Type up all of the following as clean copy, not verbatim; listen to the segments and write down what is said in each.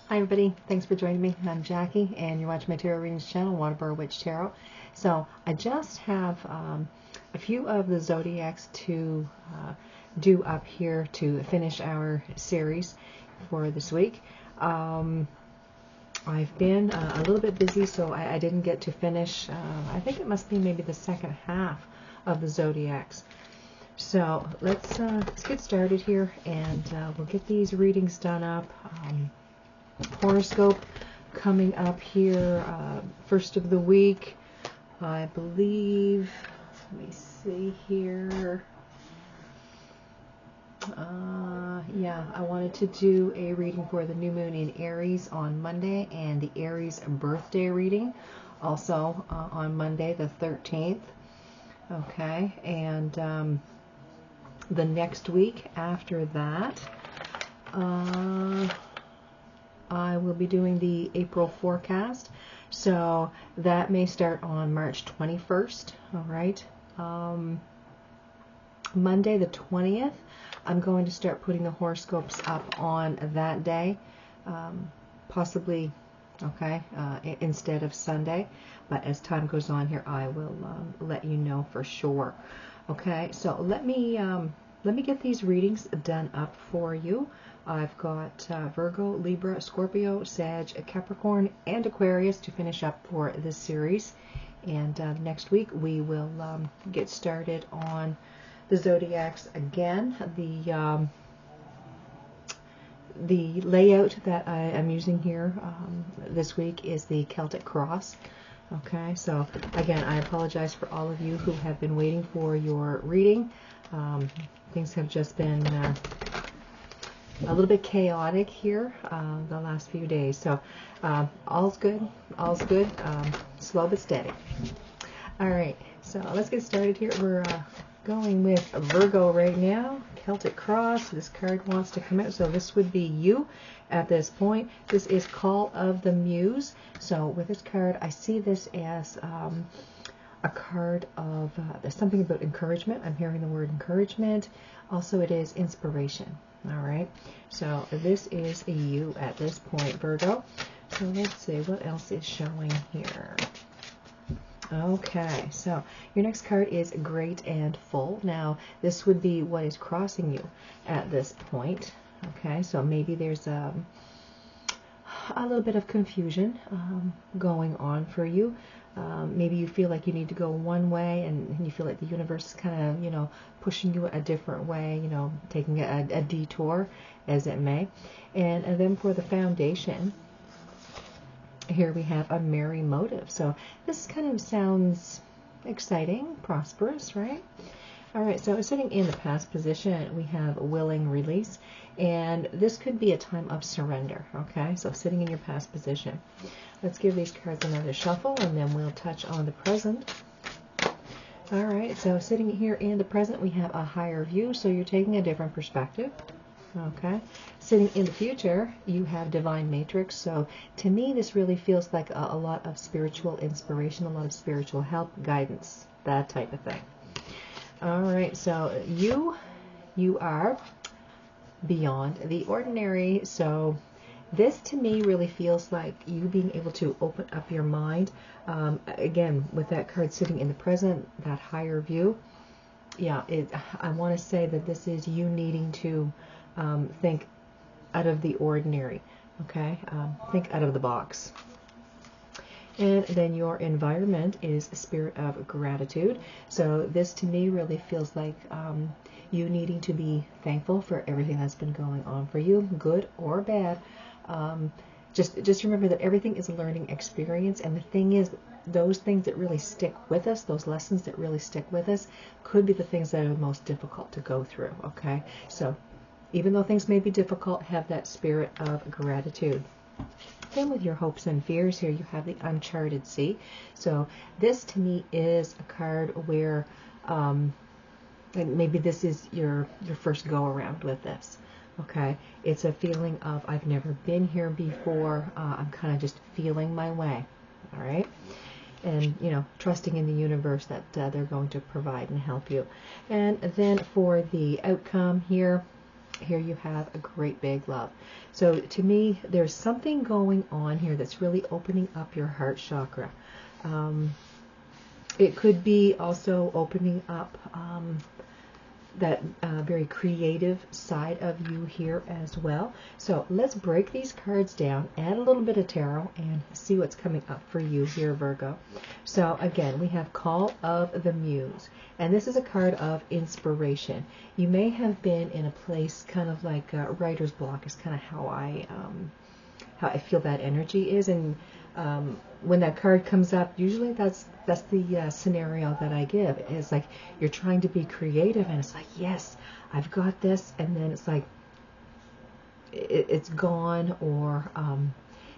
Hi everybody, thanks for joining me. I'm Jackie and you're watching my tarot readings channel, Waterbury Witch Tarot. So I just have a few of the zodiacs to do up here to finish our series for this week. I've been a little bit busy, so I didn't get to finish. I think it must be maybe the second half of the zodiacs. So let's get started here, and we'll get these readings done up. Horoscope coming up here, first of the week, I believe. Let me see here. Yeah, I wanted to do a reading for the new moon in Aries on Monday, and the Aries birthday reading also on Monday the 13th. Okay, and the next week after that, I will be doing the April forecast, so that may start on March 21st, all right. Monday the 20th, I'm going to start putting the horoscopes up on that day, possibly, okay, instead of Sunday, but as time goes on here, I will let you know for sure. Okay, so let me get these readings done up for you. I've got Virgo, Libra, Scorpio, Sag, Capricorn, and Aquarius to finish up for this series. And next week we will get started on the zodiacs again. The layout that I am using here this week is the Celtic Cross. Okay, so again, I apologize for all of you who have been waiting for your reading. Things have just been a little bit chaotic here the last few days, so all's good, slow but steady. All right, so let's get started here. We're going with Virgo right now. Celtic Cross. This card wants to come out, so this would be you at this point. This is Call of the Muse. So with this card, I see this as a card of there's something about encouragement. I'm hearing the word encouragement. Also, it is inspiration. All right, so this is you at this point, Virgo. So let's see what else is showing here. Okay, so your next card is Great and Full. Now, this would be what is crossing you at this point. Okay, so maybe there's a little bit of confusion going on for you. Maybe you feel like you need to go one way, and you feel like the universe is kind of, pushing you a different way, taking a detour, as it may. And then for the foundation, here we have a merry motive. So this kind of sounds exciting, prosperous, right? All right, so sitting in the past position, we have willing release, and this could be a time of surrender, okay? So sitting in your past position. Let's give these cards another shuffle, and then we'll touch on the present. All right, so sitting here in the present, we have a higher view, so you're taking a different perspective, okay? Sitting in the future, you have divine matrix, so to me, this really feels like a lot of spiritual inspiration, a lot of spiritual help, guidance, that type of thing. All right, so you are beyond the ordinary. So this to me really feels like you being able to open up your mind. Again, with that card sitting in the present, that higher view. Yeah, I want to say that this is you needing to think out of the ordinary. Okay, think out of the box. And then your environment is a spirit of gratitude. So this to me really feels like you needing to be thankful for everything that's been going on for you, good or bad. Just remember that everything is a learning experience. And the thing is, those things that really stick with us, those lessons that really stick with us, could be the things that are most difficult to go through. Okay, so even though things may be difficult, have that spirit of gratitude. Then with your hopes and fears here, you have the Uncharted Sea. So this to me is a card where and maybe this is your first go around with this. Okay, it's a feeling of I've never been here before. I'm kind of just feeling my way. All right, and trusting in the universe that they're going to provide and help you. And then for the outcome here, here you have a great big love. So to me, there's something going on here that's really opening up your heart chakra. It could be also opening up that very creative side of you here as well. So let's break these cards down, add a little bit of tarot, and see what's coming up for you here, Virgo. So again, we have Call of the Muse, and this is a card of inspiration. You may have been in a place kind of like writer's block is kind of how I feel that energy is, and when that card comes up, usually that's the scenario that I give. It's like you're trying to be creative, and it's like, yes, I've got this, and then it's like it's gone, or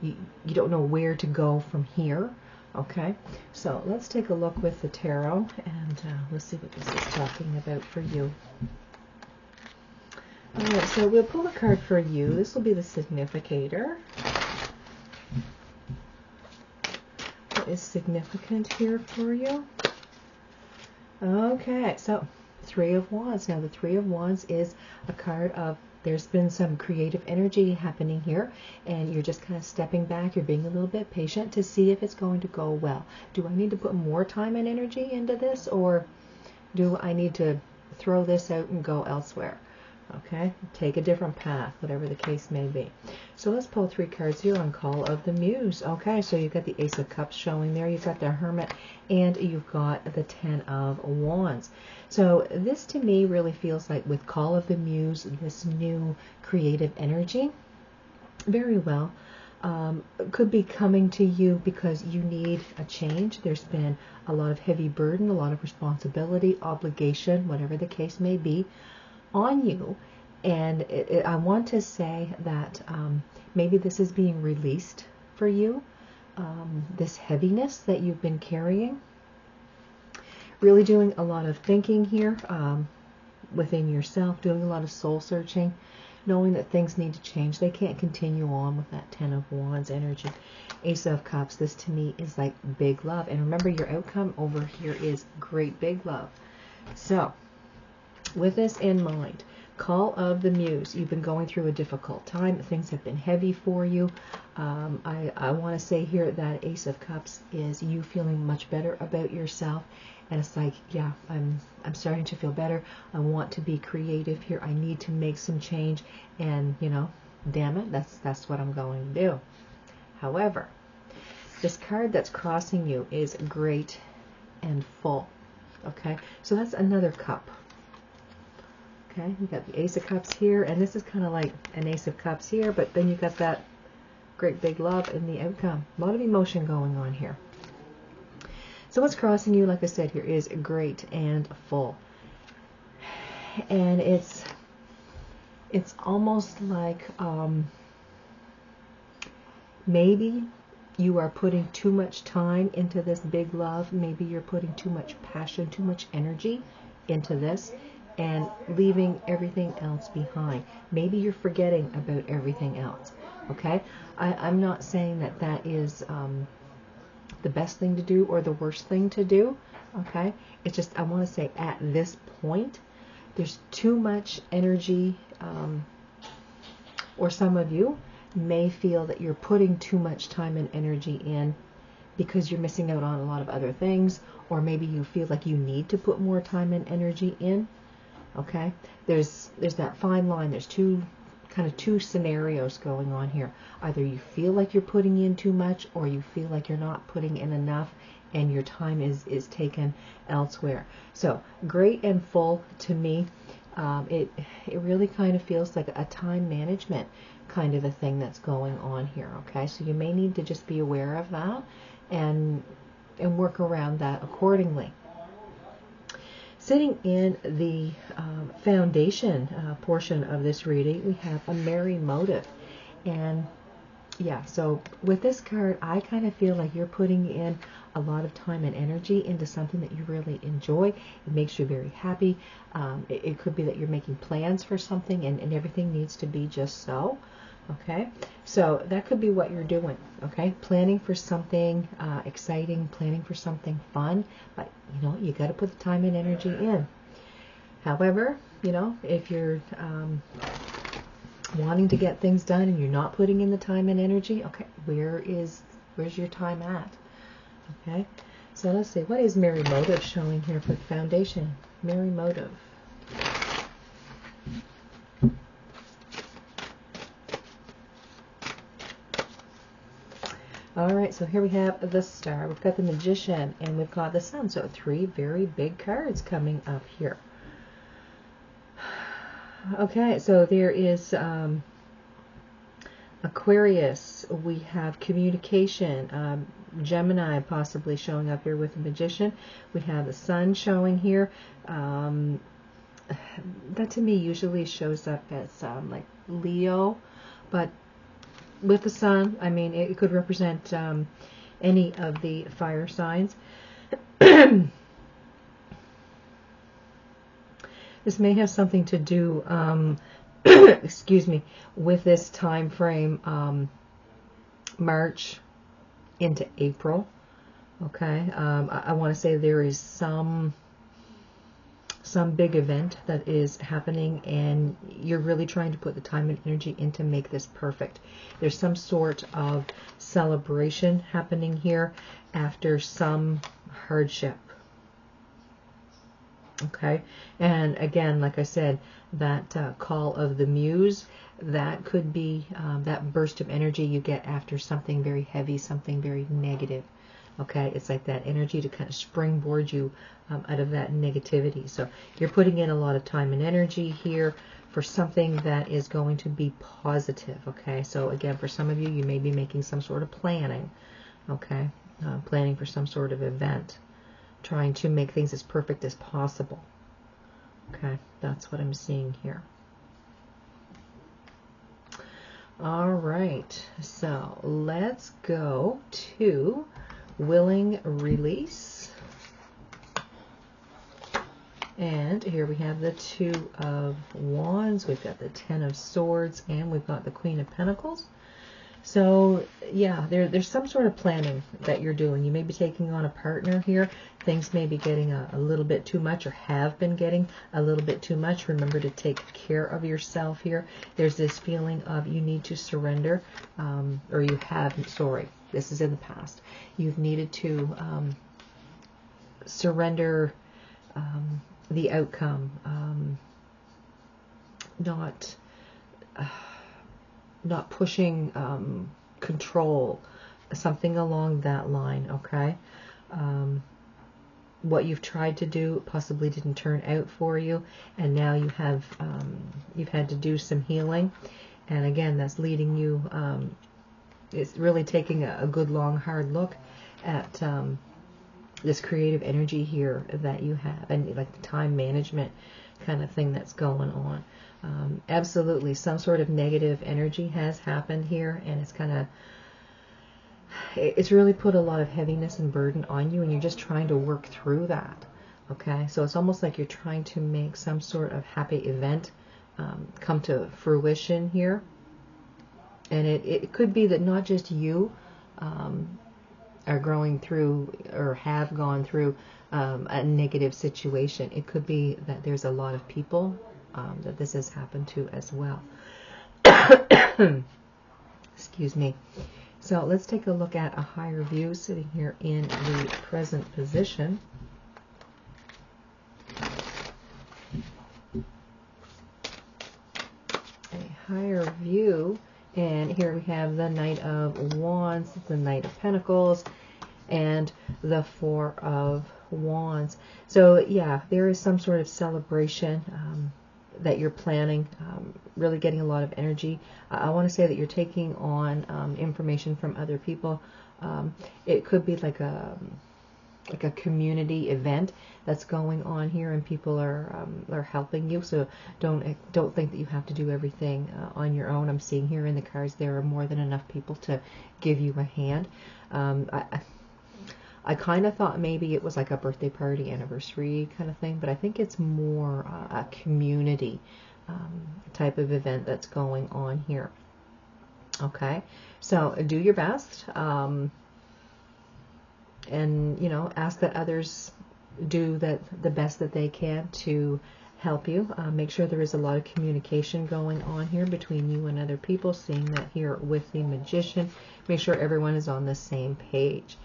you don't know where to go from here. Okay, so let's take a look with the tarot, and let's see what this is talking about for you. All right, so we'll pull a card for you. This will be the significator. What is significant here for you? Okay, so Three of Wands. Now the Three of Wands is a card of, there's been some creative energy happening here, and you're just kind of stepping back. You're being a little bit patient to see if it's going to go well. Do I need to put more time and energy into this, or do I need to throw this out and go elsewhere? Okay, take a different path, whatever the case may be. So let's pull 3 cards here on Call of the Muse. Okay, so you've got the Ace of Cups showing there, you've got the Hermit, and you've got the 10 of Wands. So this to me really feels like with Call of the Muse, this new creative energy, very well, could be coming to you because you need a change. There's been a lot of heavy burden, a lot of responsibility, obligation, whatever the case may be, on you, and I want to say that maybe this is being released for you, this heaviness that you've been carrying. Really doing a lot of thinking here within yourself, doing a lot of soul searching, knowing that things need to change. They can't continue on with that 10 of Wands energy. Ace of Cups, this to me is like big love, and remember, your outcome over here is great big love. So with this in mind, Call of the Muse, you've been going through a difficult time. Things have been heavy for you. I want to say here that Ace of Cups is you feeling much better about yourself. And it's like, yeah, I'm starting to feel better. I want to be creative here. I need to make some change. And, you know, damn it, that's what I'm going to do. However, this card that's crossing you is great and full. Okay, so that's another cup. Okay, you got the Ace of Cups here, and this is kind of like an Ace of Cups here, but then you got that great big love in the outcome. A lot of emotion going on here. So what's crossing you, like I said, here is great and full. And it's almost like maybe you are putting too much time into this big love. Maybe you're putting too much passion, too much energy into this, and leaving everything else behind. Maybe you're forgetting about everything else. Okay, I'm not saying that that is the best thing to do or the worst thing to do. Okay, it's just I want to say at this point there's too much energy, or some of you may feel that you're putting too much time and energy in because you're missing out on a lot of other things, or maybe you feel like you need to put more time and energy in. Okay, there's that fine line. There's two scenarios going on here. Either you feel like you're putting in too much, or you feel like you're not putting in enough and your time is taken elsewhere. So great and full to me, it really kind of feels like a time management kind of a thing that's going on here. Okay, so you may need to just be aware of that and work around that accordingly. Sitting in the foundation portion of this reading, we have a merry motive. And yeah, so with this card, I kind of feel like you're putting in a lot of time and energy into something that you really enjoy. It makes you very happy. It could be that you're making plans for something, and everything needs to be just so. Okay, so that could be what you're doing. Okay, planning for something exciting, planning for something fun, but you know, you got to put the time and energy in. However, you know, if you're wanting to get things done and you're not putting in the time and energy. Okay, where's your time at? Okay, so let's see, what is Merry Motive showing here for the foundation? Merry Motive. All right, so here we have the Star, we've got the Magician, and we've got the Sun. So 3 very big cards coming up here. Okay, so there is Aquarius, we have communication, Gemini possibly showing up here with the Magician. We have the Sun showing here. That to me usually shows up as like Leo, but with the Sun, I mean, it could represent any of the fire signs. This may have something to do, excuse me, with this time frame, March into April. Okay, I want to say there is some big event that is happening, and you're really trying to put the time and energy in to make this perfect. There's some sort of celebration happening here after some hardship. Okay, and again, like I said, that call of the muse, that could be that burst of energy you get after something very heavy, something very negative. Okay, it's like that energy to kind of springboard you out of that negativity. So you're putting in a lot of time and energy here for something that is going to be positive. Okay, so again, for some of you, you may be making some sort of planning. Okay, planning for some sort of event, trying to make things as perfect as possible. Okay, that's what I'm seeing here. All right, so let's go to Willing Release. And here we have the 2 of Wands, we've got the 10 of Swords, and we've got the Queen of Pentacles. So yeah, there's some sort of planning that you're doing. You may be taking on a partner here. Things may be getting a little bit too much, or have been getting a little bit too much. Remember to take care of yourself here. There's this feeling of you need to surrender, or you have, sorry, this is in the past. You've needed to surrender the outcome, not pushing control, something along that line. Okay, what you've tried to do possibly didn't turn out for you, and now you have you've had to do some healing, and again, that's leading you. It's really taking a good long hard look at this creative energy here that you have, and like the time management kind of thing that's going on. Absolutely, some sort of negative energy has happened here, and it's really put a lot of heaviness and burden on you, and you're just trying to work through that. Okay, so it's almost like you're trying to make some sort of happy event come to fruition here, and it could be that not just you are going through or have gone through a negative situation. It could be that there's a lot of people that this has happened to as well. Excuse me. So let's take a look at a higher view sitting here in the present position. A higher view, and here we have the Knight of Wands, the Knight of Pentacles, and the 4 of Wands. So yeah, there is some sort of celebration that you're planning, really getting a lot of energy. I want to say that you're taking on information from other people. It could be like a community event that's going on here, and people are helping you. So don't think that you have to do everything on your own. I'm seeing here in the cards there are more than enough people to give you a hand. I kind of thought maybe it was like a birthday party, anniversary kind of thing, but I think it's more a community type of event that's going on here. Okay, so do your best, and ask that others do the best that they can to help you. Make sure there is a lot of communication going on here between you and other people, seeing that here with the Magician. Make sure everyone is on the same page.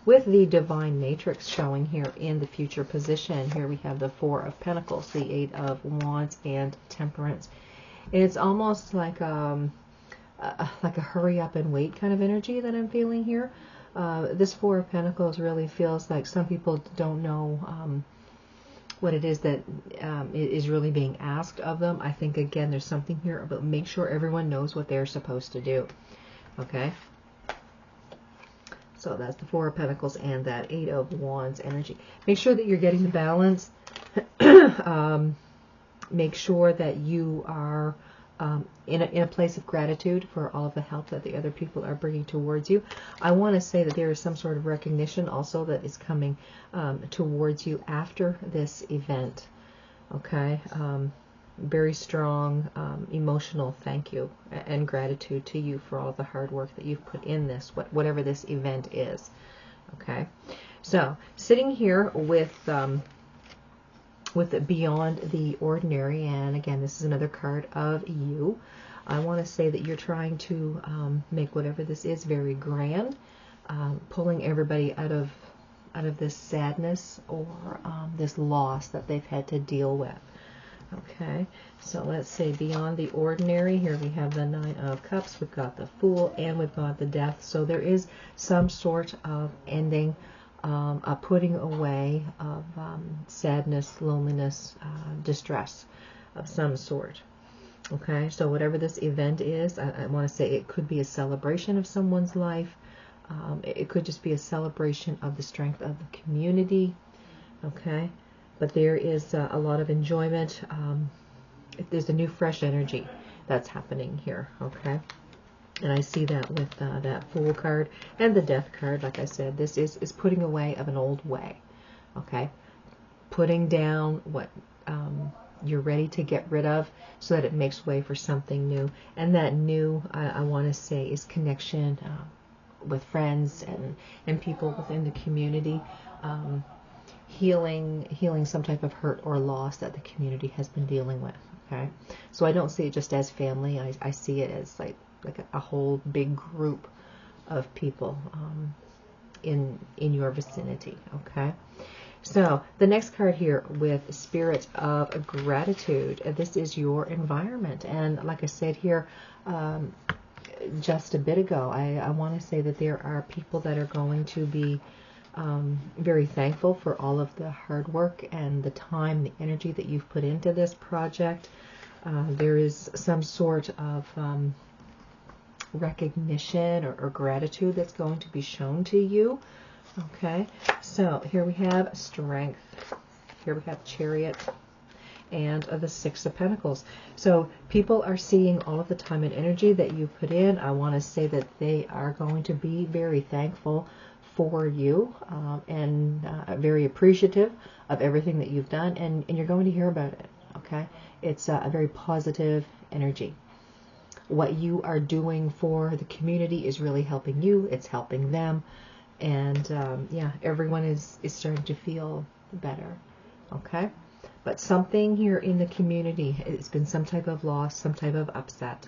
With the Divine Matrix showing here in the future position, here we have the Four of Pentacles, the Eight of Wands, and Temperance. And it's almost like a hurry up and wait kind of energy that I'm feeling here. This Four of Pentacles really feels like some people don't know what it is that is really being asked of them. I think, again, there's something here about make sure everyone knows what they're supposed to do. Okay? So that's the Four of Pentacles and that Eight of Wands energy. Make sure that you're getting the balance. Make sure that you are in a place of gratitude for all of the help that the other people are bringing towards you. I want to say that there is some sort of recognition also that is coming towards you after this event. Okay? Very strong emotional thank you and gratitude to you for all the hard work that you've put in this, whatever this event is. Okay? So, sitting here with Beyond the Ordinary, and again, this is another card of you. I want to say that you're trying to make whatever this is very grand, pulling everybody out of this sadness or this loss that they've had to deal with. Okay, so let's say Beyond the Ordinary. Here we have the Nine of Cups, we've got the Fool, and we've got the Death. So there is some sort of ending, a putting away of sadness, loneliness, distress of some sort. Okay, so whatever this event is, I want to say it could be a celebration of someone's life. It could just be a celebration of the strength of the community. Okay, but there is a lot of enjoyment. There's a new fresh energy that's happening here. Okay. And I see that with that Fool card and the Death card. Like I said, this is putting away of an old way. Okay? Putting down what you're ready to get rid of so that it makes way for something new. And that new, I want to say, is connection with friends and people within the community. Healing some type of hurt or loss that the community has been dealing with. Okay? So I don't see it just as family. I see it as like a whole big group of people in your vicinity. Okay, so the next card here with Spirit of Gratitude. This is your environment, and like I said here just a bit ago, I want to say that there are people that are going to be very thankful for all of the hard work and the time, the energy that you've put into this project. There is some sort of recognition or gratitude that's going to be shown to you. Okay, so here we have Strength, here we have Chariot, and the Six of Pentacles. So people are seeing all of the time and energy that you put in. I want to say that they are going to be very thankful for you and very appreciative of everything that you've done, and you're going to hear about it. Okay, it's a very positive energy. What you are doing for the community is really helping you. It's helping them. And yeah, everyone is starting to feel better. Okay? But something here in the community, it's been some type of loss, some type of upset.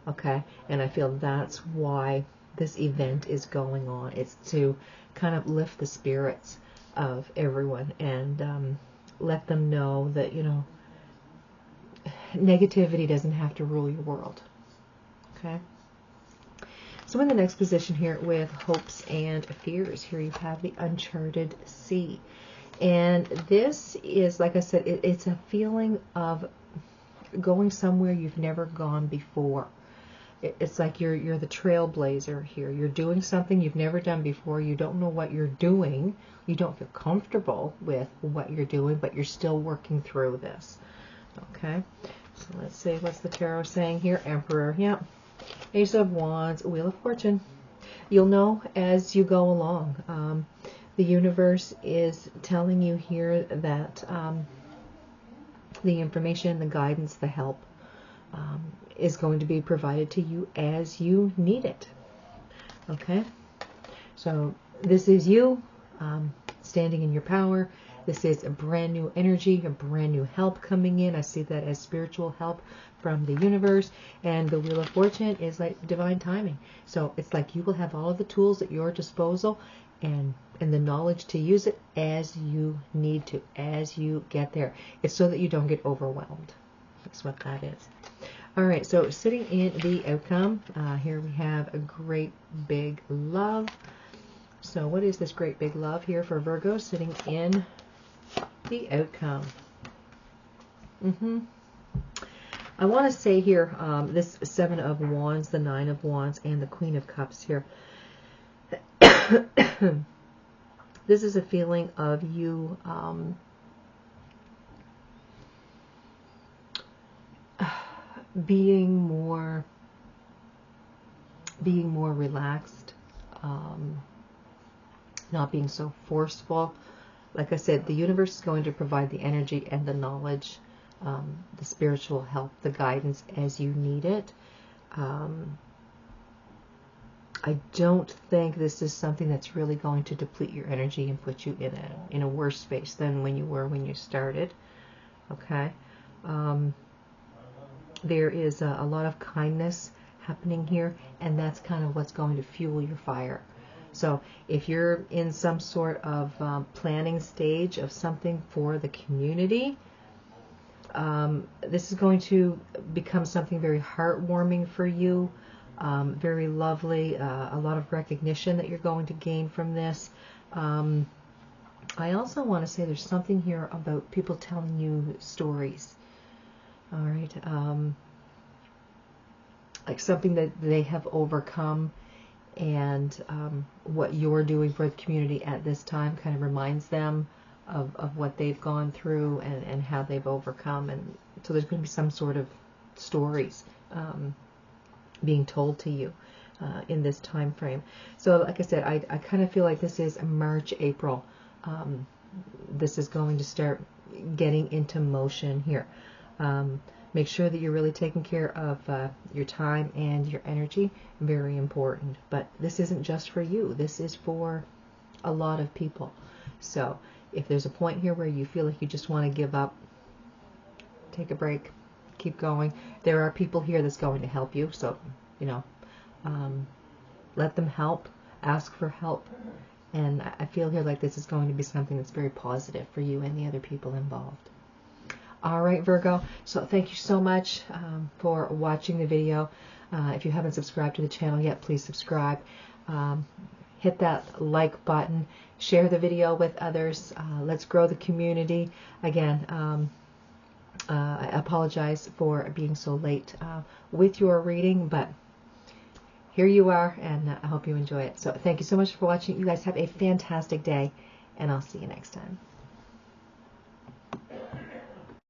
Okay? And I feel that's why this event is going on. It's to kind of lift the spirits of everyone and let them know that, you know, negativity doesn't have to rule your world. Okay. So in the next position here with Hopes and Fears, here you have the Uncharted Sea. And this is, like I said, it's a feeling of going somewhere you've never gone before. It's like you're the trailblazer here. You're doing something you've never done before. You don't know what you're doing. You don't feel comfortable with what you're doing, but you're still working through this. Okay. So let's see, what's the tarot saying here? Emperor. Yep. Ace of Wands, Wheel of Fortune. You'll know as you go along. The universe is telling you here that the information, the guidance, the help is going to be provided to you as you need it. Okay? So this is you standing in your power, This is a brand new energy, a brand new help coming in. I see that as spiritual help from the universe. And the Wheel of Fortune is like divine timing. So it's like you will have all of the tools at your disposal and the knowledge to use it as you need to, as you get there. It's so that you don't get overwhelmed. That's what that is. All right, so sitting in the outcome, here we have a great big love. So what is this great big love here for Virgo sitting in the outcome? I want to say here, this Seven of Wands, the Nine of Wands, and the Queen of Cups here. This is a feeling of you being more relaxed, not being so forceful. Like I said, the universe is going to provide the energy and the knowledge, the spiritual help, the guidance as you need it. I don't think this is something that's really going to deplete your energy and put you in a worse space than when you were when you started. Okay. There is a lot of kindness happening here, and that's kind of what's going to fuel your fire. So if you're in some sort of planning stage of something for the community, this is going to become something very heartwarming for you, very lovely, a lot of recognition that you're going to gain from this. I also want to say there's something here about people telling you stories. All right, like something that they have overcome, and what you're doing for the community at this time kind of reminds them of what they've gone through and how they've overcome. And so there's going to be some sort of stories being told to you in this time frame. So like I said, I kind of feel like this is March, April. This is going to start getting into motion here. Make sure that you're really taking care of your time and your energy. Very important. But this isn't just for you. This is for a lot of people. So if there's a point here where you feel like you just want to give up, take a break, keep going. There are people here that's going to help you. So, you know, let them help. Ask for help. And I feel here like this is going to be something that's very positive for you and the other people involved. All right, Virgo. So thank you so much for watching the video. If you haven't subscribed to the channel yet, please subscribe. Hit that like button. Share the video with others. Let's grow the community. Again, I apologize for being so late with your reading, but here you are, and I hope you enjoy it. So thank you so much for watching. You guys have a fantastic day, and I'll see you next time.